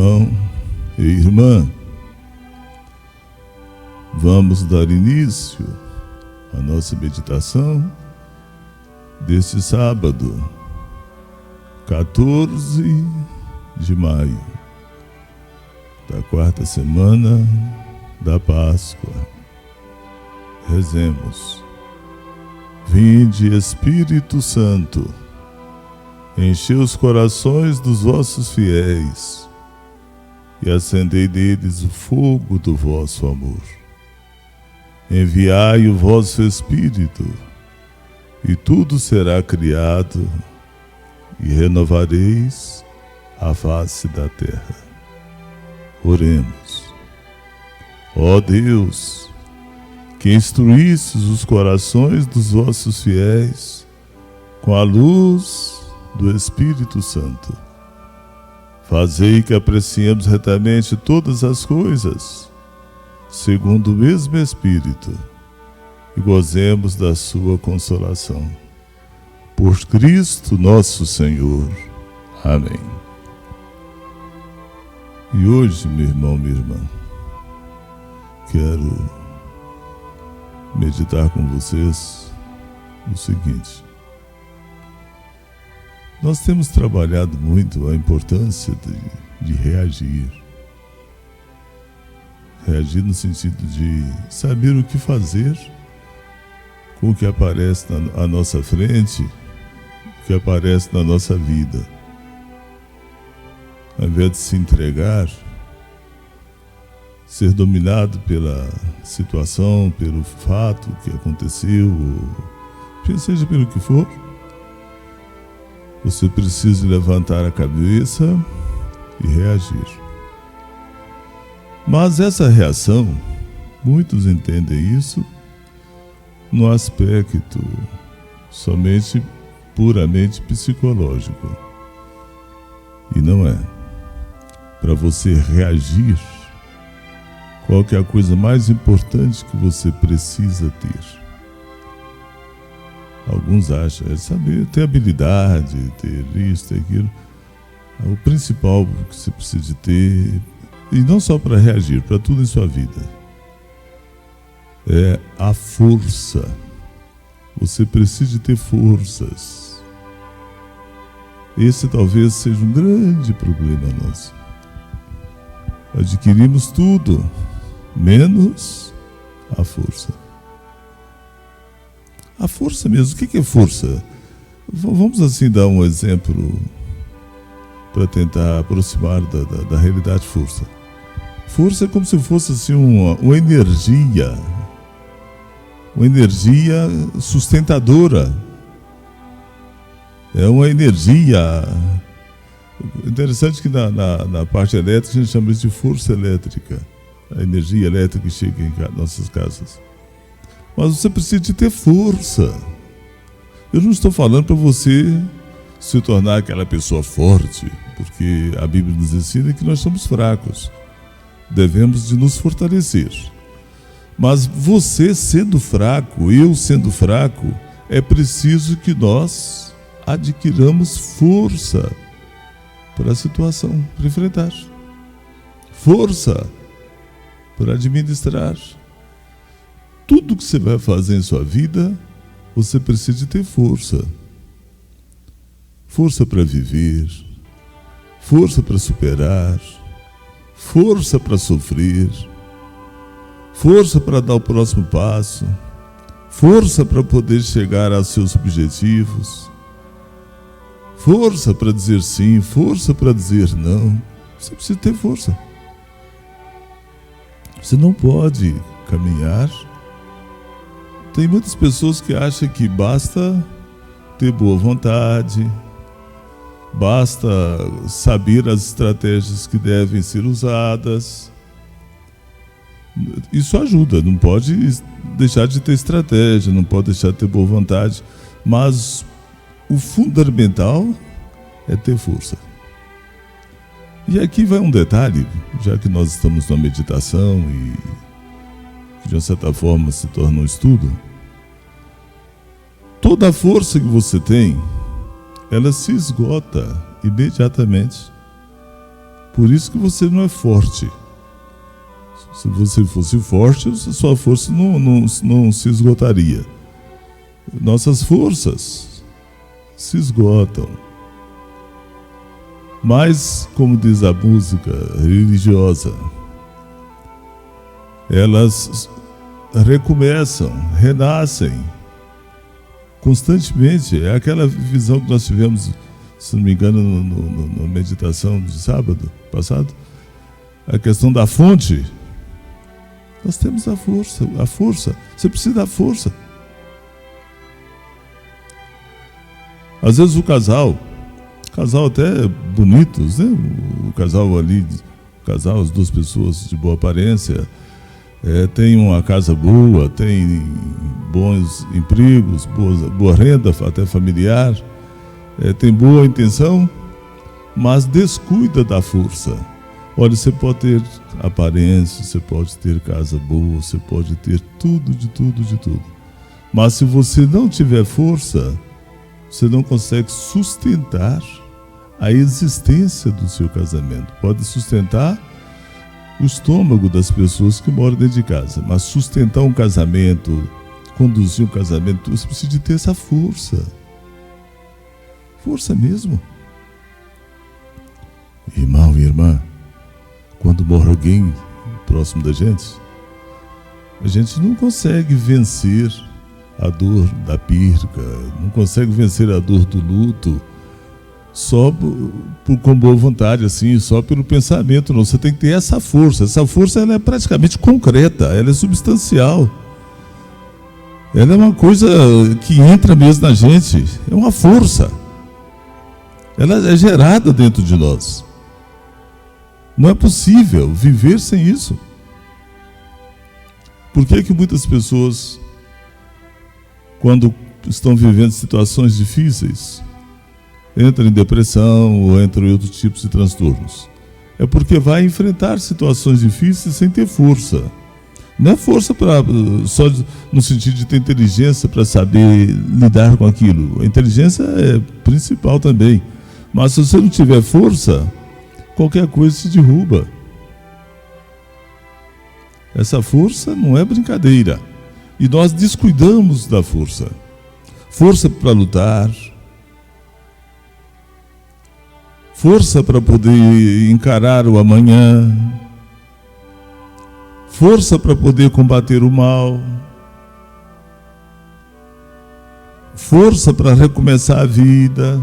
irmão e irmã, vamos dar início à nossa meditação deste sábado, 14 de maio, da quarta semana da Páscoa. Rezemos. Vinde, Espírito Santo, enchei os corações dos vossos fiéis e acendei neles o fogo do vosso amor. Enviai o vosso Espírito, e tudo será criado, e renovareis a face da terra. Oremos. Ó Deus, que instruístes os corações dos vossos fiéis com a luz do Espírito Santo, fazei que apreciemos retamente todas as coisas, segundo o mesmo Espírito, e gozemos da sua consolação. Por Cristo nosso Senhor. Amém. E hoje, meu irmão, minha irmã, quero meditar com vocês o seguinte. Nós temos trabalhado muito a importância de reagir. Reagir no sentido de saber o que fazer com o que aparece à nossa frente, o que aparece na nossa vida. Ao invés de se entregar, ser dominado pela situação, pelo fato que aconteceu, ou seja pelo que for, você precisa levantar a cabeça e reagir. Mas essa reação, muitos entendem isso no aspecto somente puramente psicológico. E não é. Para você reagir, qual que é a coisa mais importante que você precisa ter? Alguns acham, é saber, ter habilidade, ter isso, ter aquilo. O principal que você precisa de ter, e não só para reagir, para tudo em sua vida, é a força. Você precisa de ter forças. Esse talvez seja um grande problema nosso. Adquirimos tudo, menos a força. A força mesmo, o que é força? Vamos assim dar um exemplo para tentar aproximar da realidade força. Força é como se fosse assim uma energia sustentadora. É uma energia. Interessante que na parte elétrica a gente chama isso de força elétrica. A energia elétrica que chega em nossas casas. Mas você precisa de ter força. Eu não estou falando para você se tornar aquela pessoa forte, porque a Bíblia nos ensina que nós somos fracos. Devemos de nos fortalecer. Mas você sendo fraco, eu sendo fraco, é preciso que nós adquiramos força para a situação, para enfrentar. Força para administrar. Tudo que você vai fazer em sua vida, você precisa de ter força. Força para viver, força para superar, força para sofrer, força para dar o próximo passo, força para poder chegar aos seus objetivos, força para dizer sim, força para dizer não. Você precisa ter força. Você não pode caminhar. Tem muitas pessoas que acham que basta ter boa vontade, basta saber as estratégias que devem ser usadas. Isso ajuda, não pode deixar de ter estratégia, não pode deixar de ter boa vontade, mas o fundamental é ter força. E aqui vai um detalhe, já que nós estamos numa meditação e de uma certa forma se torna um estudo. Toda a força que você tem, ela se esgota imediatamente. Por isso que você não é forte. Se você fosse forte, a sua força não se esgotaria. Nossas forças se esgotam. Mas, como diz a música religiosa, elas recomeçam, renascem constantemente. É aquela visão que nós tivemos, se não me engano, na meditação de sábado passado, a questão da fonte. Nós temos a força. Você precisa da força. Às vezes o casal até bonitos, né? O casal ali, as duas pessoas de boa aparência, tem uma casa boa, tem bons empregos, boa renda, até familiar, tem boa intenção, mas descuida da força. Olha, você pode ter aparência, você pode ter casa boa, você pode ter tudo, de tudo. Mas se você não tiver força, você não consegue sustentar a existência do seu casamento. Pode sustentar o estômago das pessoas que moram dentro de casa, mas sustentar um casamento, conduzir um casamento, você precisa de ter essa força. Força mesmo. Irmão e irmã, quando morre alguém próximo da gente, a gente não consegue vencer a dor da perca, não consegue vencer a dor do luto só com boa vontade, assim, só pelo pensamento. Não, você tem que ter essa força. Essa força, ela é praticamente concreta, ela é substancial. Ela é uma coisa que entra mesmo na gente, é uma força. Ela é gerada dentro de nós. Não é possível viver sem isso. Por que muitas pessoas, quando estão vivendo situações difíceis, entram em depressão ou entram em outros tipos de transtornos? É porque vai enfrentar situações difíceis sem ter força. Não é força só no sentido de ter inteligência para saber lidar com aquilo. A inteligência é principal também. Mas se você não tiver força, qualquer coisa se derruba. Essa força não é brincadeira. E nós descuidamos da força. Força para lutar. Força para poder encarar o amanhã. Força para poder combater o mal. Força para recomeçar a vida.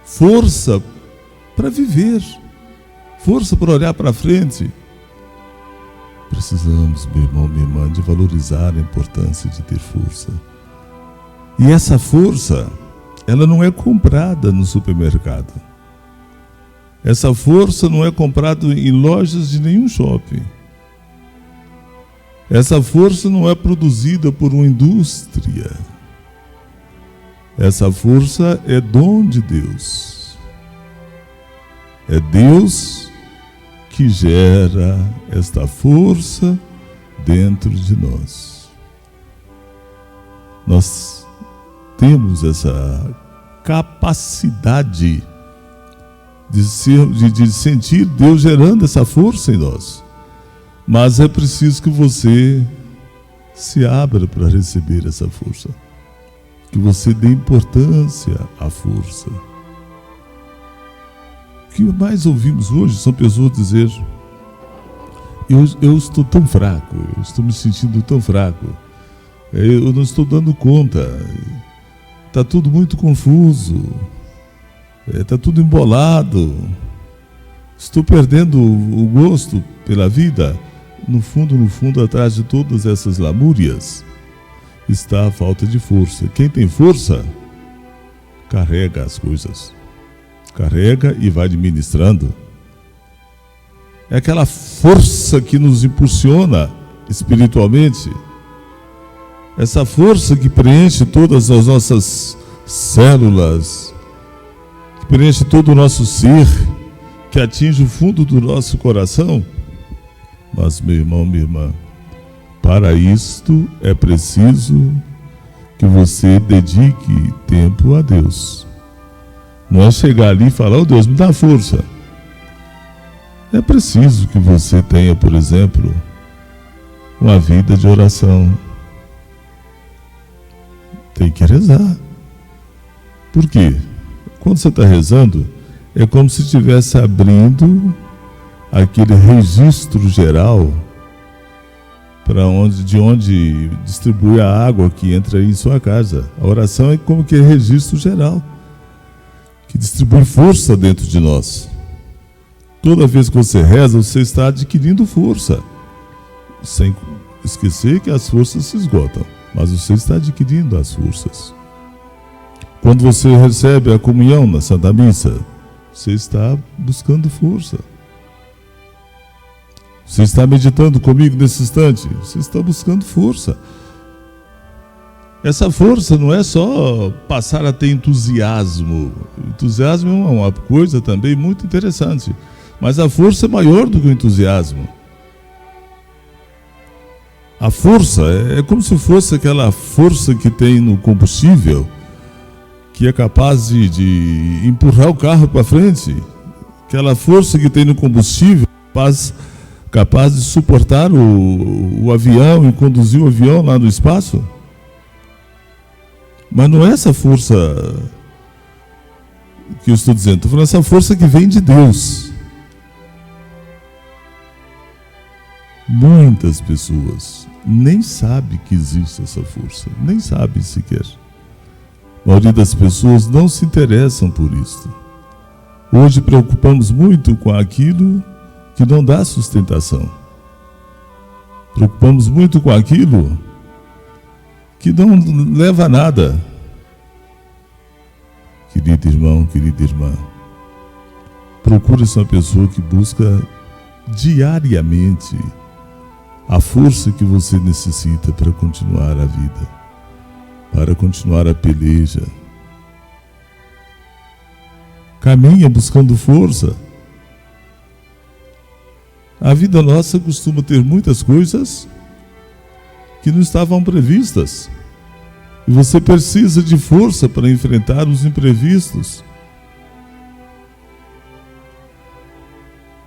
Força para viver. Força para olhar para frente. Precisamos, meu irmão, minha irmã, de valorizar a importância de ter força. E essa força, ela não é comprada no supermercado. Essa força não é comprada em lojas de nenhum shopping. Essa força não é produzida por uma indústria. Essa força é dom de Deus. É Deus que gera esta força dentro de nós. Nós temos essa capacidade de sentir Deus gerando essa força em nós. Mas é preciso que você se abra para receber essa força. Que você dê importância à força. O que mais ouvimos hoje são pessoas dizer: eu estou tão fraco, eu estou me sentindo tão fraco, eu não estou dando conta, está tudo muito confuso, está tudo embolado, estou perdendo o gosto pela vida. No fundo, atrás de todas essas lamúrias, está a falta de força. Quem tem força, carrega as coisas. Carrega e vai administrando. É aquela força que nos impulsiona espiritualmente. Essa força que preenche todas as nossas células, que preenche todo o nosso ser, que atinge o fundo do nosso coração. Mas, meu irmão, minha irmã, para isto é preciso que você dedique tempo a Deus. Não é chegar ali e falar: oh Deus, me dá força. É preciso que você tenha, por exemplo, uma vida de oração. Tem que rezar. Por quê? Quando você está rezando, é como se estivesse abrindo aquele registro geral de onde distribui a água que entra aí em sua casa. A oração é como que é registro geral, que distribui força dentro de nós. Toda vez que você reza, você está adquirindo força, sem esquecer que as forças se esgotam, mas você está adquirindo as forças. Quando você recebe a comunhão na Santa Missa, você está buscando força. Você está meditando comigo nesse instante, você está buscando força. Essa força não é só passar a ter entusiasmo. Entusiasmo é uma coisa também muito interessante, mas a força é maior do que o entusiasmo. A força é como se fosse aquela força que tem no combustível, que é capaz de empurrar o carro para frente. Aquela força que tem no combustível, capaz de suportar o avião e conduzir o avião lá no espaço. Mas não é essa força que eu estou dizendo, estou falando essa força que vem de Deus. Muitas pessoas nem sabem que existe essa força, nem sabem sequer. A maioria das pessoas não se interessam por isso. Hoje preocupamos muito com aquilo que não dá sustentação. Preocupamos muito com aquilo que não leva a nada. Querido irmão, querida irmã, procure ser uma pessoa que busca diariamente a força que você necessita para continuar a vida, para continuar a peleja. Caminha buscando força. A vida nossa costuma ter muitas coisas que não estavam previstas. E você precisa de força para enfrentar os imprevistos.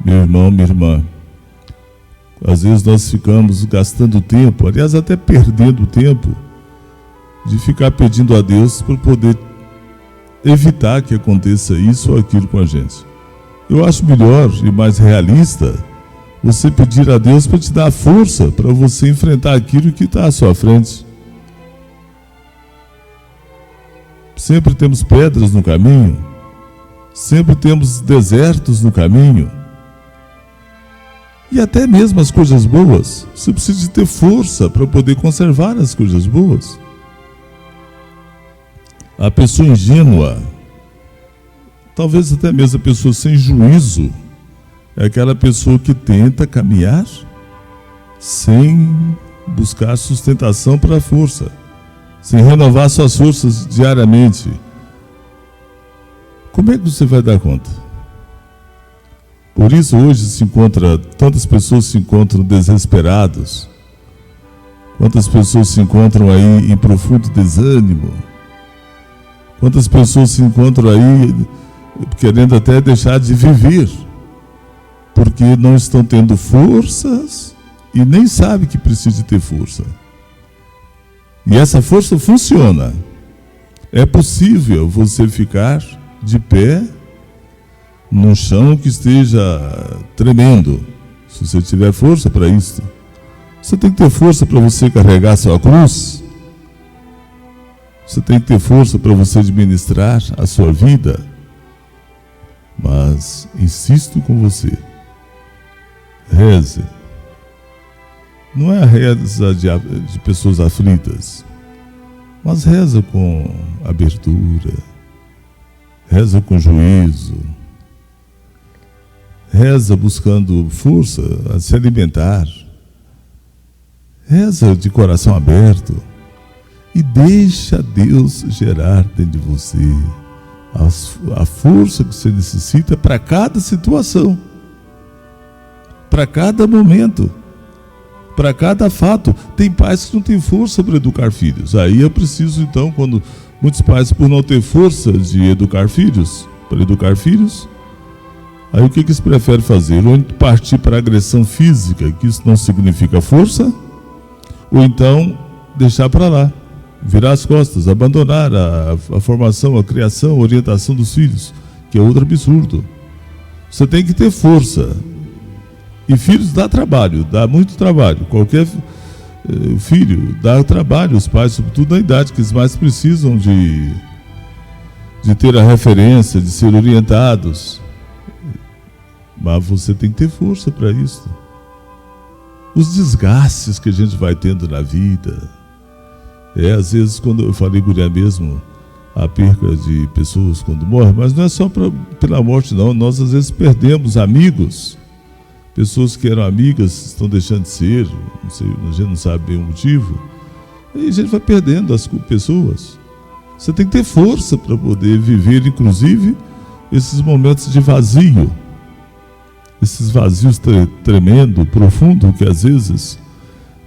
Meu irmão, minha irmã, às vezes nós ficamos gastando tempo, aliás, até perdendo tempo, de ficar pedindo a Deus para poder evitar que aconteça isso ou aquilo com a gente. Eu acho melhor e mais realista você pedir a Deus para te dar força para você enfrentar aquilo que está à sua frente. Sempre temos pedras no caminho, sempre temos desertos no caminho. E até mesmo as coisas boas, você precisa de ter força para poder conservar as coisas boas. A pessoa ingênua, talvez até mesmo a pessoa sem juízo, é aquela pessoa que tenta caminhar sem buscar sustentação para a força, sem renovar suas forças diariamente. Como é que você vai dar conta? Por isso hoje tantas pessoas se encontram desesperadas, quantas pessoas se encontram aí em profundo desânimo, quantas pessoas se encontram aí querendo até deixar de viver, porque não estão tendo forças e nem sabem que precisa de ter força. E essa força funciona. É possível você ficar de pé num chão que esteja tremendo, se você tiver força para isso. Você tem que ter força para você carregar sua cruz. Você tem que ter força para você administrar a sua vida. Mas insisto com você, reze. Não é a reza de pessoas aflitas, mas reza com abertura, reza com juízo, reza buscando força a se alimentar, reza de coração aberto e deixa Deus gerar dentro de você a força que você necessita para cada situação, para cada momento, para cada fato. Tem pais que não têm força para educar filhos. Aí é preciso, então, quando muitos pais, por não ter força de educar filhos, para educar filhos. Aí o que eles preferem fazer? Ou partir para agressão física, que isso não significa força, ou então deixar para lá, virar as costas, abandonar a formação, a criação, a orientação dos filhos, que é outro absurdo. Você tem que ter força. E filhos dá trabalho, dá muito trabalho. Qualquer filho dá trabalho, os pais, sobretudo na idade que eles mais precisam de ter a referência, de ser orientados. Mas você tem que ter força para isso. Os desgastes que a gente vai tendo na vida. Às vezes, quando eu falei guria mesmo, a perca de pessoas quando morrem, mas não é só pela morte não. Nós às vezes perdemos amigos, pessoas que eram amigas estão deixando de ser, não sei, a gente não sabe bem o motivo, e a gente vai perdendo as pessoas. Você tem que ter força para poder viver, inclusive, esses momentos de vazio, esses vazios tremendo, profundo, que às vezes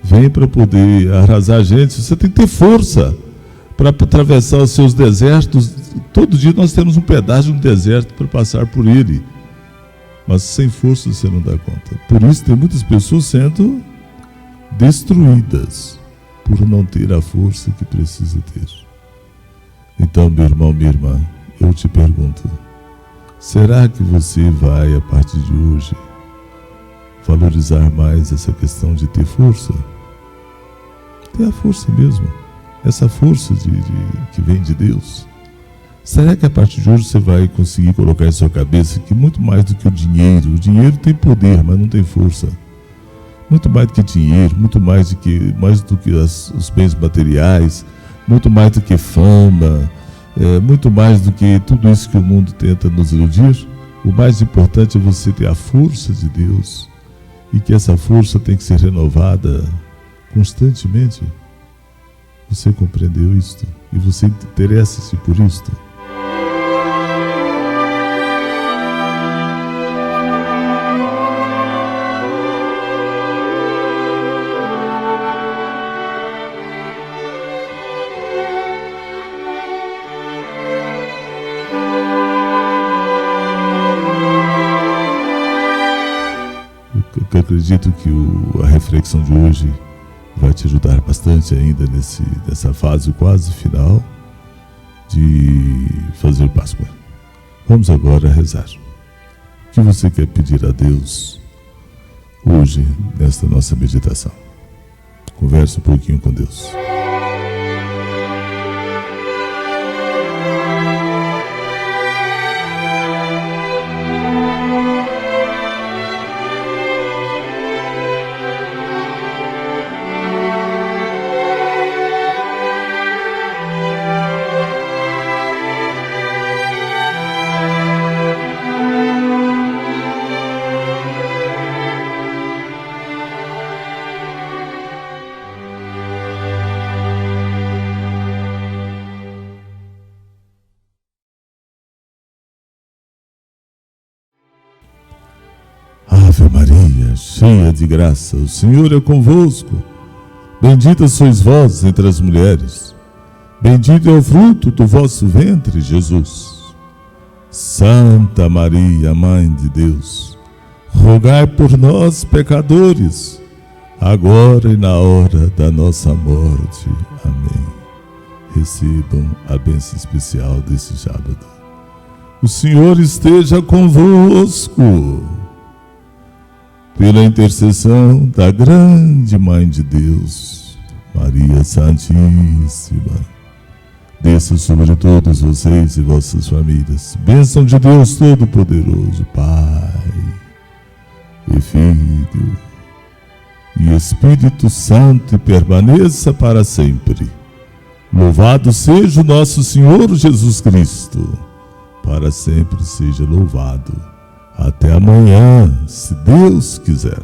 vem para poder arrasar a gente. Você tem que ter força para atravessar os seus desertos. Todo dia nós temos um pedaço de um deserto para passar por ele, mas sem força você não dá conta. Por isso tem muitas pessoas sendo destruídas por não ter a força que precisa ter. Então, meu irmão, minha irmã, eu te pergunto, será que você vai, a partir de hoje, valorizar mais essa questão de ter força? Ter a força mesmo, essa força que vem de Deus. Será que a partir de hoje você vai conseguir colocar em sua cabeça que muito mais do que o dinheiro tem poder, mas não tem força. Muito mais do que dinheiro, muito mais do que os bens materiais, muito mais do que fama, muito mais do que tudo isso que o mundo tenta nos iludir. O mais importante é você ter a força de Deus, e que essa força tem que ser renovada constantemente. Você compreendeu isto? E você interessa-se por isto? Eu acredito que a reflexão de hoje vai te ajudar bastante ainda nessa fase quase final de fazer Páscoa. Vamos agora rezar. O que você quer pedir a Deus hoje, nesta nossa meditação? Converse um pouquinho com Deus. Ave Maria, cheia de graça, o Senhor é convosco. Bendita sois vós entre as mulheres. Bendito é o fruto do vosso ventre, Jesus. Santa Maria, Mãe de Deus, rogai por nós, pecadores, agora e na hora da nossa morte. Amém. Recebam a bênção especial desse sábado. O Senhor esteja convosco. Pela intercessão da grande Mãe de Deus, Maria Santíssima, desça sobre todos vocês e vossas famílias bênção de Deus Todo-Poderoso, Pai e Filho e Espírito Santo, e permaneça para sempre. Louvado seja o nosso Senhor Jesus Cristo, para sempre seja louvado. Até amanhã, se Deus quiser.